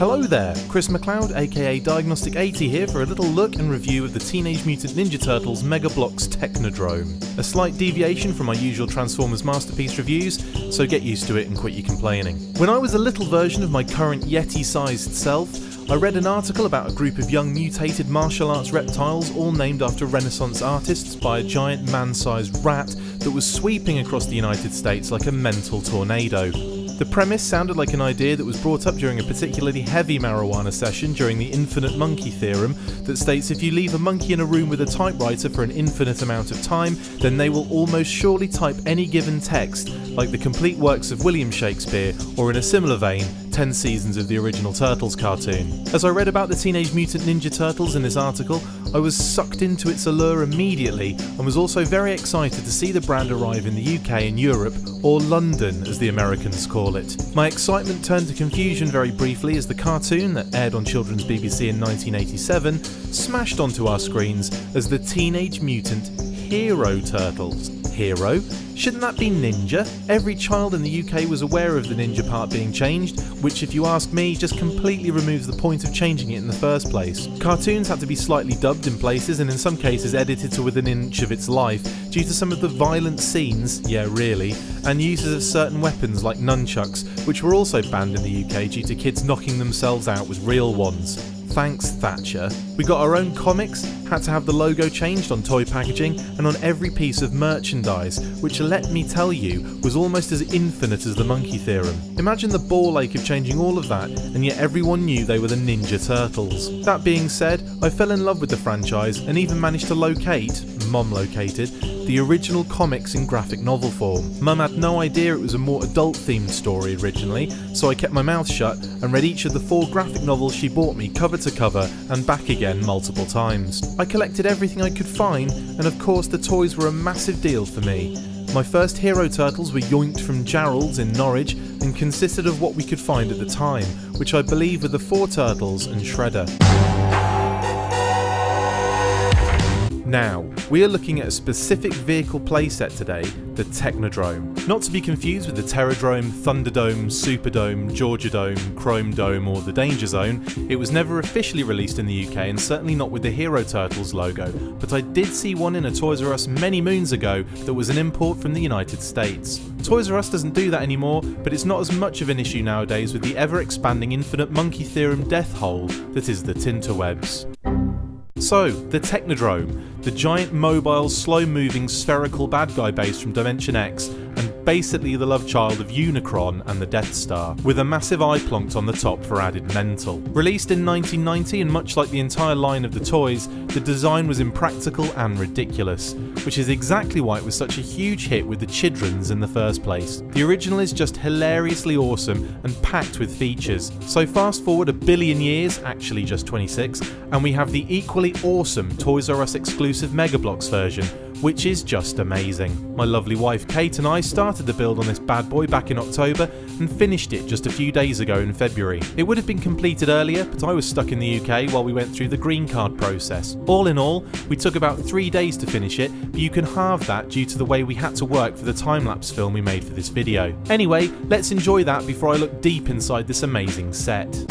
Hello there, Chris McLeod aka Diagnostic 80 here for a little look and review of the Teenage Mutant Ninja Turtles Mega Bloks Technodrome. A slight deviation from my usual Transformers Masterpiece reviews, so get used to it and quit your complaining. When I was a little version of my current Yeti-sized self, I read an article about a group of young mutated martial arts reptiles all named after Renaissance artists by a giant man-sized rat that was sweeping across the United States like a mental tornado. The premise sounded like an idea that was brought up during a particularly heavy marijuana session during the infinite monkey theorem that states if you leave a monkey in a room with a typewriter for an infinite amount of time, then they will almost surely type any given text, like the complete works of William Shakespeare, or in a similar vein, 10 seasons of the original Turtles cartoon. As I read about the Teenage Mutant Ninja Turtles in this article, I was sucked into its allure immediately and was also very excited to see the brand arrive in the UK and Europe, or London as the Americans call it. My excitement turned to confusion very briefly as the cartoon that aired on Children's BBC in 1987 smashed onto our screens as the Teenage Mutant Hero Turtles. Hero? Shouldn't that be ninja? Every child in the UK was aware of the ninja part being changed, which if you ask me just completely removes the point of changing it in the first place. Cartoons had to be slightly dubbed in places and in some cases edited to within an inch of its life due to some of the violent scenes, yeah really, and uses of certain weapons like nunchucks, which were also banned in the UK due to kids knocking themselves out with real ones. Thanks, Thatcher. We got our own comics, had to have the logo changed on toy packaging and on every piece of merchandise, which let me tell you, was almost as infinite as the monkey theorem. Imagine the ball ache of changing all of that, and yet everyone knew they were the Ninja Turtles. That being said, I fell in love with the franchise and even managed to locate, Mum located, the original comics in graphic novel form. Mum had no idea it was a more adult-themed story originally, so I kept my mouth shut and read each of the 4 graphic novels she bought me cover to cover and back again multiple times. I collected everything I could find, and of course the toys were a massive deal for me. My first Hero Turtles were yoinked from Gerald's in Norwich and consisted of what we could find at the time, which I believe were the 4 Turtles and Shredder. Now, we are looking at a specific vehicle playset today, the Technodrome. Not to be confused with the Terrordrome, Thunderdome, Superdome, Georgiadome, Chrome Dome or the Danger Zone. It was never officially released in the UK and certainly not with the Hero Turtles logo, but I did see one in a Toys R Us many moons ago that was an import from the United States. Toys R Us doesn't do that anymore, but it's not as much of an issue nowadays with the ever-expanding infinite monkey theorem death hole that is the Tinterwebs. So, the Technodrome, the giant mobile, slow-moving spherical bad guy base from Dimension X, and basically the love child of Unicron and the Death Star, with a massive eye plonked on the top for added mental. Released in 1990 and much like the entire line of the toys, the design was impractical and ridiculous, which is exactly why it was such a huge hit with the childrens in the first place. The original is just hilariously awesome and packed with features. So fast forward a billion years, actually just 26, and we have the equally awesome Toys R Us exclusive Mega Bloks version, which is just amazing. My lovely wife Kate and I started the build on this bad boy back in October and finished it just a few days ago in February. It would have been completed earlier, but I was stuck in the UK while we went through the green card process. All in all, we took about 3 days to finish it, but you can halve that due to the way we had to work for the time-lapse film we made for this video. Anyway, let's enjoy that before I look deep inside this amazing set.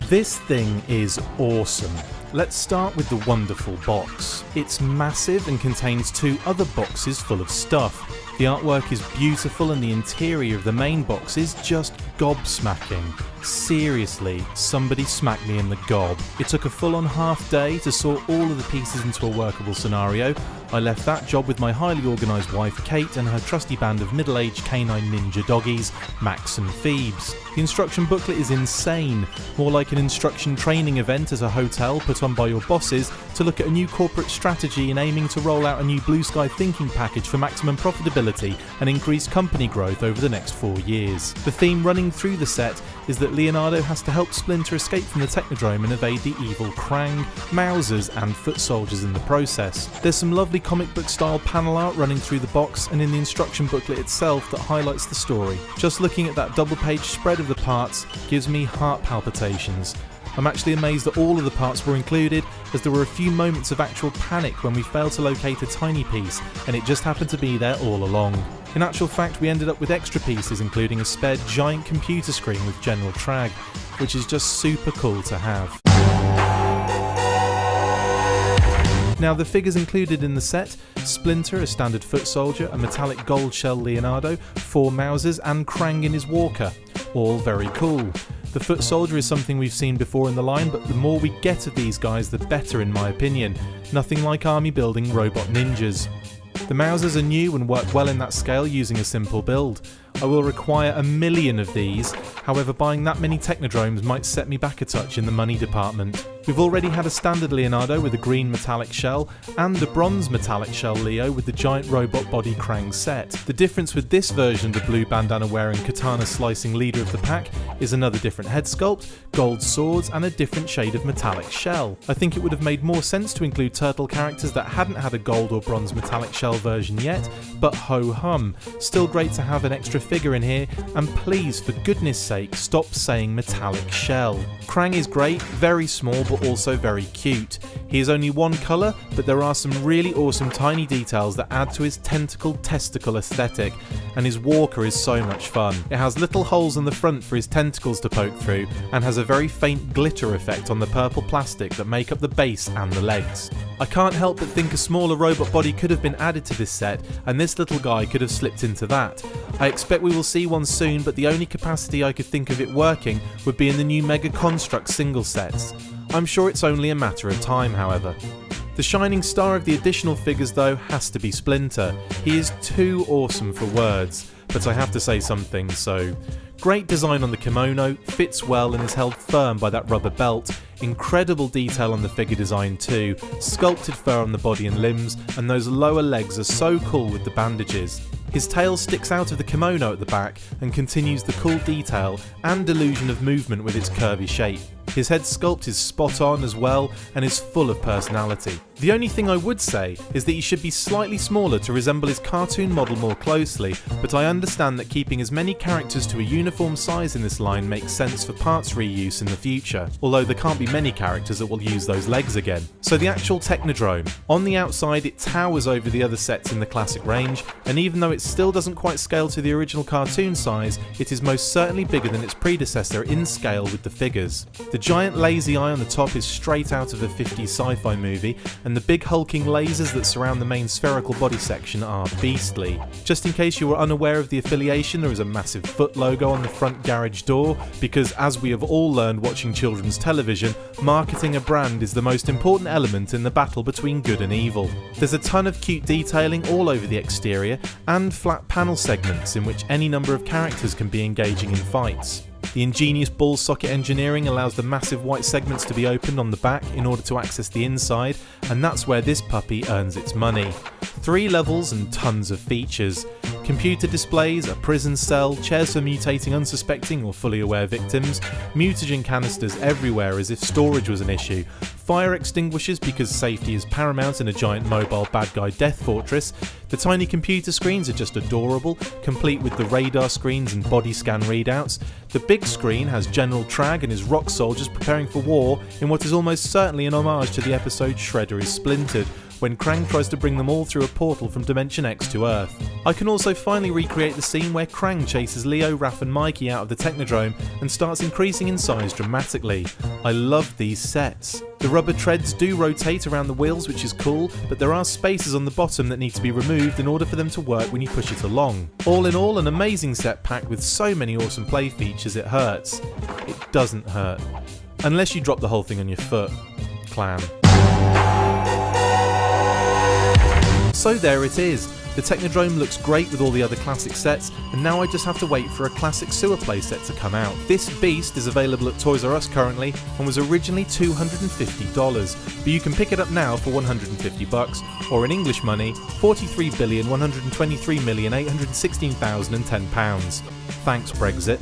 This thing is awesome. Let's start with the wonderful box. It's massive and contains 2 other boxes full of stuff. The artwork is beautiful and the interior of the main box is just gobsmacking. Seriously, somebody smacked me in the gob. It took a full-on half day to sort all of the pieces into a workable scenario. I left that job with my highly organised wife Kate and her trusty band of middle-aged canine ninja doggies, Max and Phoebes. The instruction booklet is insane, more like an instruction training event at a hotel put on by your bosses to look at a new corporate strategy and aiming to roll out a new blue sky thinking package for maximum profitability and increased company growth over the next 4 years. The theme running through the set is that Leonardo has to help Splinter escape from the Technodrome and evade the evil Krang, Mousers and foot soldiers in the process. There's some lovely comic book style panel art running through the box and in the instruction booklet itself that highlights the story. Just looking at that double page spread of the parts gives me heart palpitations. I'm actually amazed that all of the parts were included, as there were a few moments of actual panic when we failed to locate a tiny piece and it just happened to be there all along. In actual fact, we ended up with extra pieces, including a spare giant computer screen with general trag, which is just super cool to have. Now, the figures included in the set: Splinter, a standard foot soldier, a metallic gold shell Leonardo, 4 Mousers and Krang in his walker. All very cool. The foot soldier is something we've seen before in the line, but the more we get of these guys the better in my opinion. Nothing like army building robot ninjas. The Mousers are new and work well in that scale using a simple build. I will require 1 million of these, however buying that many Technodromes might set me back a touch in the money department. We've already had a standard Leonardo with a green metallic shell and a bronze metallic shell Leo with the giant robot body Krang set. The difference with this version of the blue bandana wearing katana slicing leader of the pack is another different head sculpt, gold swords and a different shade of metallic shell. I think it would have made more sense to include turtle characters that hadn't had a gold or bronze metallic shell version yet, but ho hum, still great to have an extra figure in here, and please for goodness sake stop saying metallic shell. Krang is great, very small but also very cute. He is only one colour, but there are some really awesome tiny details that add to his testicle aesthetic, and his walker is so much fun. It has little holes in the front for his tentacles to poke through and has a very faint glitter effect on the purple plastic that make up the base and the legs. I can't help but think a smaller robot body could have been added to this set, and this little guy could have slipped into that. I expect we will see one soon, but the only capacity I could think of it working would be in the new Mega Construct single sets. I'm sure it's only a matter of time, however. The shining star of the additional figures though has to be Splinter. He is too awesome for words, but I have to say something, so... Great design on the kimono, fits well and is held firm by that rubber belt. Incredible detail on the figure design too, sculpted fur on the body and limbs, and those lower legs are so cool with the bandages. His tail sticks out of the kimono at the back and continues the cool detail and illusion of movement with its curvy shape. His head sculpt is spot on as well and is full of personality. The only thing I would say is that he should be slightly smaller to resemble his cartoon model more closely, but I understand that keeping as many characters to a uniform size in this line makes sense for parts reuse in the future, although there can't be many characters that will use those legs again. So the actual Technodrome. On the outside it towers over the other sets in the classic range, and even though it still doesn't quite scale to the original cartoon size, it is most certainly bigger than its predecessor in scale with the figures. The giant lazy eye on the top is straight out of a 50s sci-fi movie, and the big hulking lasers that surround the main spherical body section are beastly. Just in case you were unaware of the affiliation, there is a massive foot logo on the front garage door, because as we have all learned watching children's television, marketing a brand is the most important element in the battle between good and evil. There's a ton of cute detailing all over the exterior, and flat panel segments in which any number of characters can be engaging in fights. The ingenious ball socket engineering allows the massive white segments to be opened on the back in order to access the inside, and that's where this puppy earns its money. 3 levels and tons of features. Computer displays, a prison cell, chairs for mutating unsuspecting or fully aware victims, mutagen canisters everywhere as if storage was an issue, fire extinguishers because safety is paramount in a giant mobile bad guy death fortress. The tiny computer screens are just adorable, complete with the radar screens and body scan readouts. The big screen has General Trag and his rock soldiers preparing for war in what is almost certainly an homage to the episode Shredder is Splintered, when Krang tries to bring them all through a portal from Dimension X to Earth. I can also finally recreate the scene where Krang chases Leo, Raph and Mikey out of the Technodrome and starts increasing in size dramatically. I love these sets. The rubber treads do rotate around the wheels, which is cool, but there are spaces on the bottom that need to be removed in order for them to work when you push it along. All in all, an amazing set packed with so many awesome play features it hurts. It doesn't hurt. Unless you drop the whole thing on your foot. Clam. So there it is. The Technodrome looks great with all the other classic sets, and now I just have to wait for a classic sewer playset to come out. This beast is available at Toys R Us currently and was originally $250, but you can pick it up now for $150, or in English money, £43,123,816,010. Thanks, Brexit.